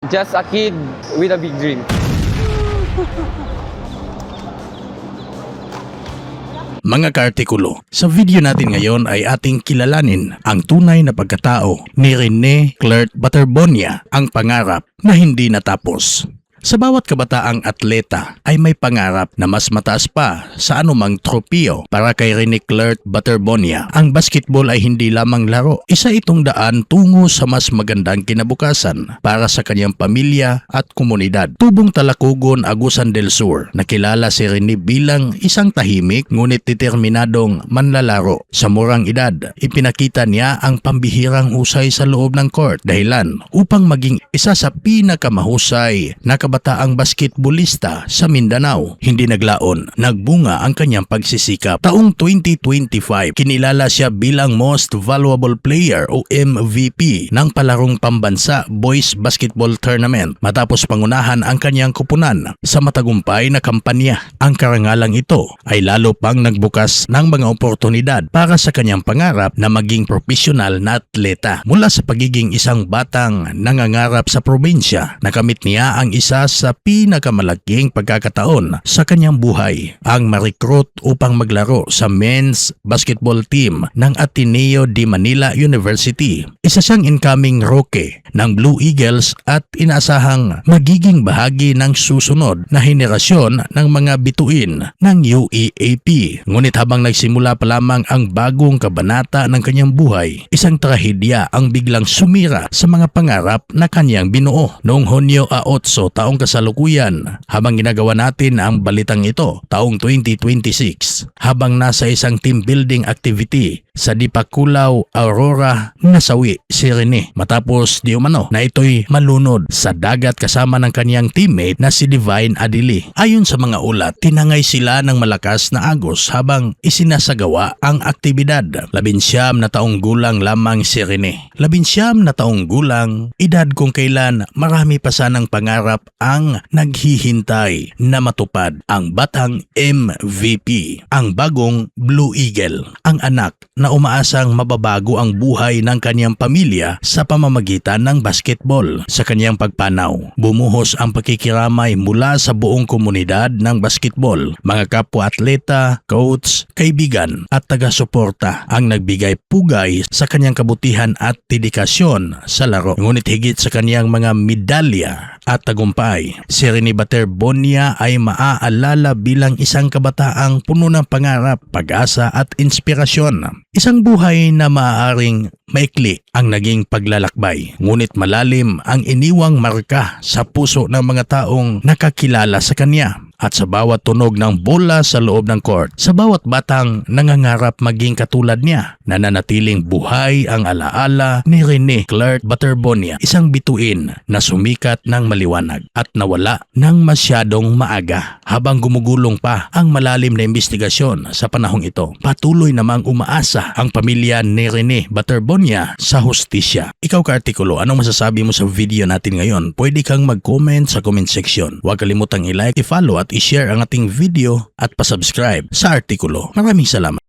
Just a kid with a big dream. Mga kaartikulo, sa video natin ngayon ay ating kilalanin ang tunay na pagkatao ni Rene Clerc Baterbonia, ang pangarap na hindi natapos. Sa bawat kabataang atleta ay may pangarap na mas mataas pa sa anumang tropeo. Para kay Rene Clerc Baterbonia, ang basketball ay hindi lamang laro. Isa itong daan tungo sa mas magandang kinabukasan para sa kanyang pamilya at komunidad. Tubong Talakugon, Agusan del Sur, nakilala si Rene bilang isang tahimik ngunit determinadong manlalaro. Sa murang edad, ipinakita niya ang pambihirang husay sa loob ng court, dahilan upang maging isa sa pinakamahusay na kabataang basketballista sa Mindanao. Hindi naglaon, nagbunga ang kanyang pagsisikap. Taong 2025, kinilala siya bilang Most Valuable Player o MVP ng palarong pambansa Boys Basketball Tournament matapos pangunahan ang kanyang kupunan sa matagumpay na kampanya. Ang karangalang ito ay lalo pang nagbukas ng mga oportunidad para sa kanyang pangarap na maging profesional na atleta. Mula sa pagiging isang batang nangangarap sa probinsya, nakamit niya ang isa sa pinakamalaking pagkakataon sa kanyang buhay, ang ma-recruit upang maglaro sa men's basketball team ng Ateneo de Manila University. Isa siyang incoming rookie ng Blue Eagles at inaasahang magiging bahagi ng susunod na henerasyon ng mga bituin ng UEAP. Ngunit habang nagsimula pa lamang ang bagong kabanata ng kanyang buhay, isang trahedya ang biglang sumira sa mga pangarap na kanyang binuo. Noong Hunyo 8, taong kasalukuyan, habang ginagawa natin ang balitang ito, taong 2026, habang nasa isang team building activity sa Dipakulaw, Aurora, nasawi si Rene matapos di umano na ito'y malunod sa dagat kasama ng kanyang teammate na si Divine Adili. Ayon sa mga ulat, tinangay sila ng malakas na agos habang isinasagawa ang aktibidad. 19 na taong gulang lamang si Rene. 19 na taong gulang, edad kung kailan marami pa sanang pangarap ang naghihintay na matupad. Ang batang MVP, ang bagong Blue Eagle, ang anak na umaasang mababago ang buhay ng kanyang pamilya sa pamamagitan ng basketball. Sa kanyang pagpanaw, bumuhos ang pakikiramay mula sa buong komunidad ng basketball. Mga kapwa-atleta, coach, kaibigan at taga-suporta ang nagbigay pugay sa kanyang kabutihan at dedikasyon sa laro. Ngunit higit sa kanyang mga medalya at tagumpay, si Rene Baterbonia ay maaalala bilang isang kabataang puno ng pangarap, pag-asa at inspirasyon. Isang buhay na maaaring maikli ang naging paglalakbay, ngunit malalim ang iniwang marka sa puso ng mga taong nakakilala sa kanya. At sa bawat tunog ng bola sa loob ng court, sa bawat batang nangangarap maging katulad niya, nananatiling buhay ang alaala ni Rene Clerc Baterbonia, isang bituin na sumikat ng maliwanag at nawala ng masyadong maaga. Habang gumugulong pa ang malalim na investigasyon sa panahong ito, patuloy namang umaasa ang pamilya ni Rene Baterbonia sa hustisya. Ikaw kaartikulo, anong masasabi mo sa video natin ngayon? Pwede kang mag-comment sa comment section. Huwag kalimutang i-like, i-follow at i-share ang ating video at pasubscribe sa artikulo. Maraming salamat.